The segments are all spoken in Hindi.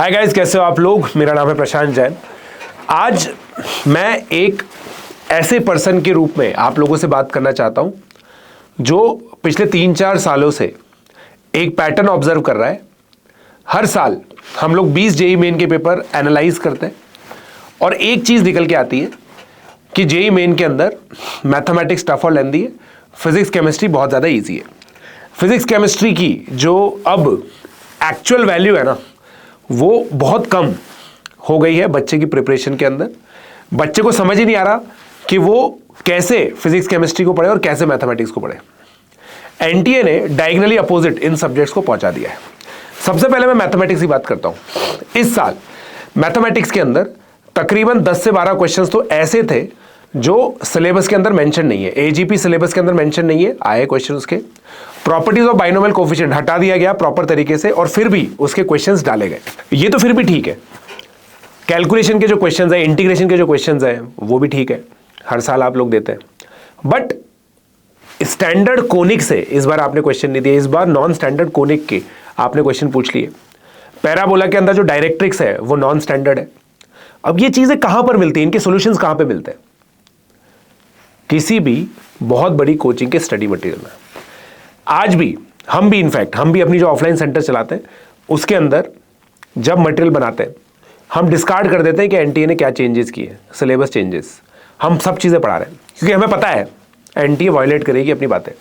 हाय गाइस, कैसे हो आप लोग। मेरा नाम है प्रशांत जैन। आज मैं एक ऐसे पर्सन के रूप में आप लोगों से बात करना चाहता हूं जो पिछले 3-4 सालों से एक पैटर्न ऑब्जर्व कर रहा है। हर साल हम लोग 20 जेईई मेन के पेपर एनालाइज करते हैं और एक चीज निकल के आती है कि जेईई मेन के अंदर मैथमेटिक्स टफ और लेंदी है, फिजिक्स केमिस्ट्री बहुत ज़्यादा ईजी है। फिजिक्स केमिस्ट्री की जो अब एक्चुअल वैल्यू है ना, वो बहुत कम हो गई है बच्चे की प्रिपरेशन के अंदर। बच्चे को समझ ही नहीं आ रहा कि वो कैसे फिजिक्स केमिस्ट्री को पढ़े और कैसे मैथमेटिक्स को पढ़े। एनटीए ने डायगोनली अपोजिट इन सब्जेक्ट्स को पहुंचा दिया है। सबसे पहले मैं मैथमेटिक्स की बात करता हूं। इस साल मैथमेटिक्स के अंदर तकरीबन 10 से 12 क्वेश्चंस तो ऐसे थे जो सिलेबस के अंदर मेंशन नहीं है, एजीपी सिलेबस के अंदर मेंशन नहीं है। आए क्वेश्चन उसके प्रॉपर्टीज ऑफ बाइनोमियल कोफिशिएंट हटा दिया गया प्रॉपर तरीके से और फिर भी उसके क्वेश्चंस डाले गए। ये तो फिर भी ठीक है। कैलकुलेशन के जो क्वेश्चंस है, इंटीग्रेशन के जो क्वेश्चंस है, वो भी ठीक है, हर साल आप लोग देते हैं। बट स्टैंडर्ड कोनिक से इस बार आपने क्वेश्चन नहीं दिए। इस बार नॉन स्टैंडर्ड कोनिक के आपने क्वेश्चन पूछ लिए। पैराबोला के अंदर जो डायरेक्ट्रिक्स है वो नॉन स्टैंडर्ड है। अब ये चीजें कहां पर मिलती हैं, इनके सॉल्यूशंस कहां पे मिलते हैं? किसी भी बहुत बड़ी कोचिंग के स्टडी मटेरियल में। आज भी हम भी अपनी जो ऑफलाइन सेंटर चलाते हैं उसके अंदर जब मटेरियल बनाते हैं हम डिस्कार्ड कर देते हैं कि एनटीए ने क्या चेंजेस किए, सिलेबस चेंजेस। हम सब चीज़ें पढ़ा रहे हैं क्योंकि हमें पता है एनटीए वायलेट करेगी अपनी बातें।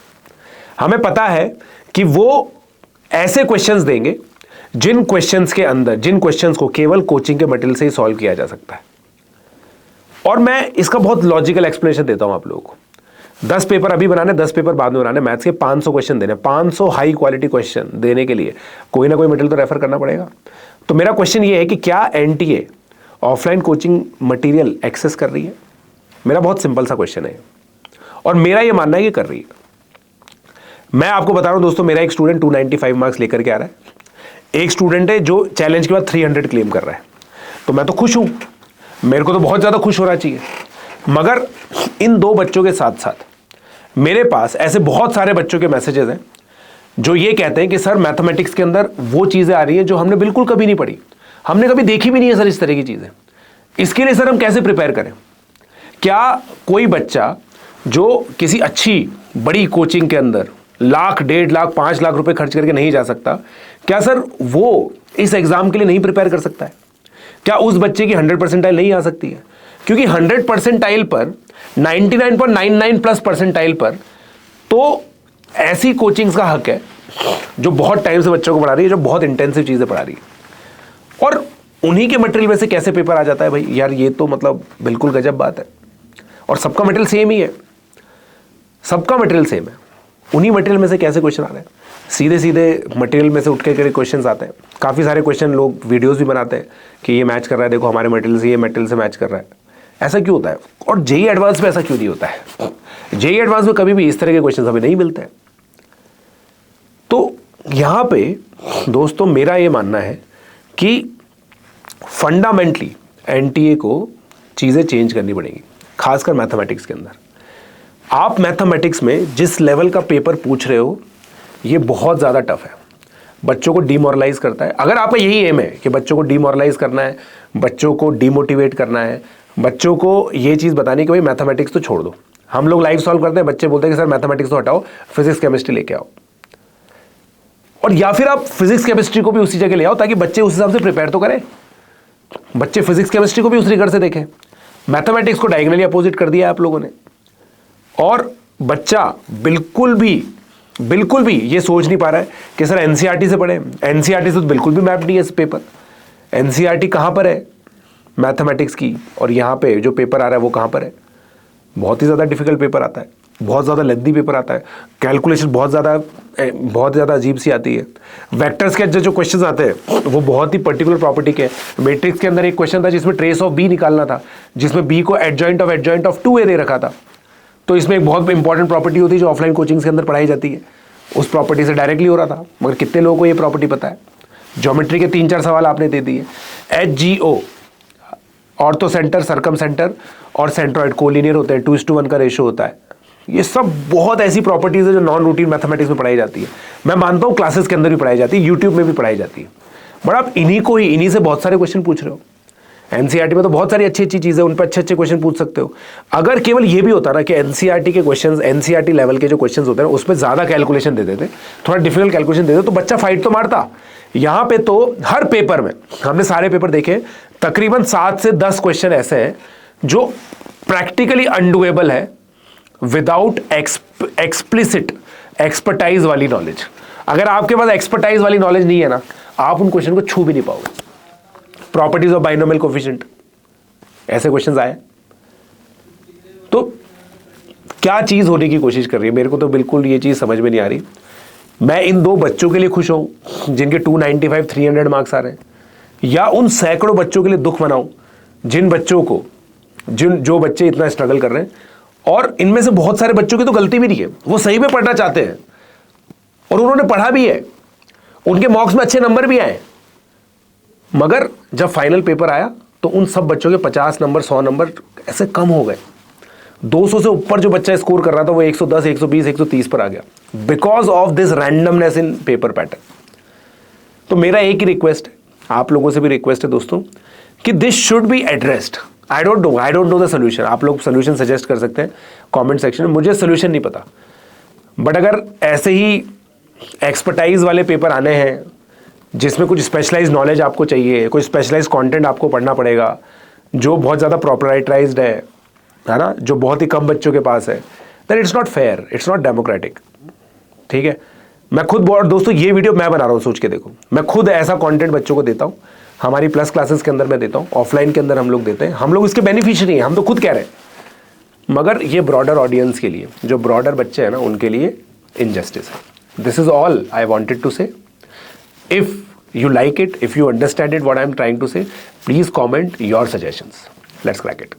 हमें पता है कि वो ऐसे क्वेश्चंस देंगे जिन क्वेश्चंस को केवल कोचिंग के मटेरियल से ही सॉल्व किया जा सकता है। और मैं इसका बहुत लॉजिकल एक्सप्लेनेशन देता हूं आप लोगों को। 10 पेपर अभी बनाने, 10 पेपर बाद में बनाने, मैथ्स के 500 क्वेश्चन देने, 500 हाई क्वालिटी क्वेश्चन देने के लिए कोई ना कोई मटेरियल तो रेफर करना पड़ेगा। तो मेरा क्वेश्चन ये है कि क्या NTA offline coaching material access कर रही है? मेरा बहुत सिंपल सा क्वेश्चन है और मेरा ये मानना है कि कर रही है। मैं आपको बता रहा हूं दोस्तों, मेरा एक स्टूडेंट 295 मार्क्स लेकर के आ रहा है। एक स्टूडेंट है जो चैलेंज के बाद 300 क्लेम कर रहा है। तो मैं तो खुश हूं, मेरे को तो बहुत ज्यादा खुश होना चाहिए। मगर इन दो बच्चों के साथ साथ मेरे पास ऐसे बहुत सारे बच्चों के मैसेजेस हैं जो ये कहते हैं कि सर मैथमेटिक्स के अंदर वो चीजें आ रही हैं जो हमने बिल्कुल कभी नहीं पढ़ी, हमने कभी देखी भी नहीं है सर इस तरह की चीजें। इसके लिए सर हम कैसे प्रिपेयर करें? क्या कोई बच्चा जो किसी अच्छी बड़ी कोचिंग के अंदर लाख, 1.5 लाख, 5 लाख रुपए खर्च करके नहीं जा सकता, क्या सर वो इस एग्जाम के लिए नहीं प्रिपेयर कर सकता है? क्या उस बच्चे की 100 परसेंटाइल नहीं आ सकती है? क्योंकि 100 परसेंटाइल पर, 99.99 प्लस परसेंटाइल पर तो ऐसी कोचिंग्स का हक है जो बहुत टाइम से बच्चों को पढ़ा रही है, जो बहुत इंटेंसिव चीजें पढ़ा रही है। और उन्हीं के मटेरियल में से कैसे पेपर आ जाता है भाई यार, ये तो मतलब बिल्कुल गजब बात है। और सबका मटेरियल सेम ही है, सबका मटेरियल सेम है, उन्हीं मटेरियल में से कैसे क्वेश्चन आ रहे हैं? सीधे सीधे मटेरियल में से उठ के क्वेश्चन आते हैं। काफ़ी सारे क्वेश्चन लोग वीडियोस भी बनाते हैं कि ये मैच कर रहा है, देखो हमारे मटेरियल से ये मटेरियल से मैच कर रहा है। ऐसा क्यों होता है? और जेईई एडवांस में ऐसा क्यों नहीं होता है? जेईई एडवांस में कभी भी इस तरह के क्वेश्चन हमें नहीं मिलते हैं। तो यहां पे दोस्तों मेरा ये मानना है कि फंडामेंटली एनटीए को चीज़ें चेंज करनी पड़ेगी, खासकर मैथमेटिक्स के अंदर। आप मैथमेटिक्स में जिस लेवल का पेपर पूछ रहे हो ये बहुत ज़्यादा टफ है, बच्चों को डिमोरलाइज करता है। अगर आपका यही एम है कि बच्चों को डिमोरलाइज करना है, बच्चों को डिमोटिवेट करना है, बच्चों को ये चीज़ बतानी कि भाई मैथमेटिक्स तो छोड़ दो, हम लोग लाइव सॉल्व करते हैं, बच्चे बोलते हैं कि सर मैथमेटिक्स तो हटाओ, फिजिक्स केमिस्ट्री लेके आओ। और या फिर आप फिजिक्स केमिस्ट्री को भी उसी जगह ले आओ ताकि बच्चे उस हिसाब से प्रिपेयर तो करें। बच्चे फिजिक्स केमिस्ट्री को भी उस रिगर से देखें। मैथमेटिक्स को डायगोनली अपोजिट कर दिया आप लोगों ने और बच्चा बिल्कुल भी ये सोच नहीं पा रहा है कि सर एनसीईआरटी से पढ़े। एनसीईआरटी से तो बिल्कुल भी मैप नहीं है इस पेपर। एनसीईआरटी कहां पर है मैथमेटिक्स की, और यहां पे जो पेपर आ रहा है वो कहां पर है? बहुत ही ज़्यादा डिफिकल्ट पेपर आता है, बहुत ज़्यादा लेंथी पेपर आता है, कैलकुलेशन बहुत ज़्यादा अजीब सी आती है। वेक्टर्स के जो क्वेश्चंस आते हैं वो बहुत ही पर्टिकुलर प्रॉपर्टी के। मैट्रिक्स के अंदर एक क्वेश्चन था जिसमें ट्रेस ऑफ बी निकालना था, जिसमें बी को एडजॉइंट ऑफ 2a दे रखा था। तो इसमें एक बहुत इंपॉर्टेंट प्रॉपर्टी होती है जो ऑफलाइन कोचिंग के अंदर पढ़ाई जाती है, उस प्रॉपर्टी से डायरेक्टली हो रहा था। मगर कितने लोगों को ये प्रॉपर्टी पता है? ज्योमेट्री के 3-4 सवाल आपने दे दिए। HGO, ortho centre, circum centre और सेंट्रॉइड कोलिनियर होते हैं, 2:1 का रेशो होता है। ये सब बहुत ऐसी प्रॉपर्टीज है जो नॉन रूटीन मैथमेटिक्स में पढ़ाई जाती है। मैं मानता हूँ क्लासेस के अंदर भी पढ़ाई जाती है, यूट्यूब में भी पढ़ाई जाती है, बट आप इन्हीं से बहुत सारे क्वेश्चन पूछ रहे हो। एनसीईआरटी में तो बहुत सारी अच्छी अच्छी चीजें, उन पर अच्छे अच्छे क्वेश्चन पूछ सकते हो। अगर केवल ये भी होता ना कि एनसीईआरटी के क्वेश्चंस, एनसीईआरटी लेवल के जो क्वेश्चंस होते हैं उसमें ज्यादा कैलकुलेशन दे देते, थोड़ा डिफिकल्ट कैलकुलेशन दे देते, तो बच्चा फाइट तो मारता। यहां पे तो हर पेपर में, हमने सारे पेपर देखे, तकरीबन 7 से 10 क्वेश्चन ऐसे हैं जो प्रैक्टिकली अनडुएबल है विदाउट एक्सप्लिसिट एक्सपर्टाइज वाली नॉलेज। अगर आपके पास एक्सपर्टाइज वाली नॉलेज नहीं है ना, आप उन क्वेश्चन को छू भी नहीं पाओगे। प्रॉपर्टीज ऑफ बाइनोमियल कोफिशिएंट, ऐसे क्वेश्चंस आए। तो क्या चीज होने की कोशिश कर रही है, मेरे को तो बिल्कुल ये चीज समझ में नहीं आ रही। मैं इन 2 बच्चों के लिए खुश हूं जिनके 295 300 मार्क्स आ रहे हैं, या उन सैकड़ों बच्चों के लिए दुख मनाऊं जिन बच्चों को, जो बच्चे इतना स्ट्रगल कर रहे हैं। और इनमें से बहुत सारे बच्चों की तो गलती भी नहीं है, वो सही में पढ़ना चाहते हैं और उन्होंने पढ़ा भी है, उनके मार्क्स में अच्छे नंबर भी आए, मगर जब फाइनल पेपर आया तो उन सब बच्चों के 50 नंबर 100 नंबर ऐसे कम हो गए। 200 से ऊपर जो बच्चा स्कोर कर रहा था वो 110 120 130 पर आ गया, because of this randomness in paper pattern. तो मेरा एक ही रिक्वेस्ट है, आप लोगों से भी रिक्वेस्ट है दोस्तों, कि this should be addressed. I don't know the solution. आप लोग सोल्यूशन सजेस्ट कर सकते हैं कमेंट सेक्शन में, मुझे सोल्यूशन नहीं पता। बट अगर ऐसे ही एक्सपर्टाइज वाले पेपर आने हैं जिसमें कुछ स्पेशलाइज्ड नॉलेज आपको चाहिए, कोई स्पेशलाइज्ड कंटेंट आपको पढ़ना पड़ेगा जो बहुत ज़्यादा प्रोप्राइटराइज्ड है ना, जो बहुत ही कम बच्चों के पास है, then it's not fair, it's not democratic. ठीक है, मैं खुद बहुत, दोस्तों ये वीडियो मैं बना रहा हूँ, सोच के देखो, मैं खुद ऐसा कंटेंट बच्चों को देता हूँ, हमारी प्लस क्लासेस के अंदर मैं देता हूँ, ऑफलाइन के अंदर हम लोग देते हैं, हम लोग इसके बेनिफिशियरी हैं, हम तो खुद कह रहे हैं, मगर ये ब्रॉडर ऑडियंस के लिए, जो ब्रॉडर बच्चे हैं ना, उनके लिए इनजस्टिस है। This is all I wanted to say. If you like it, if you understand it, what I am trying to say, please comment your suggestions. Let's crack it.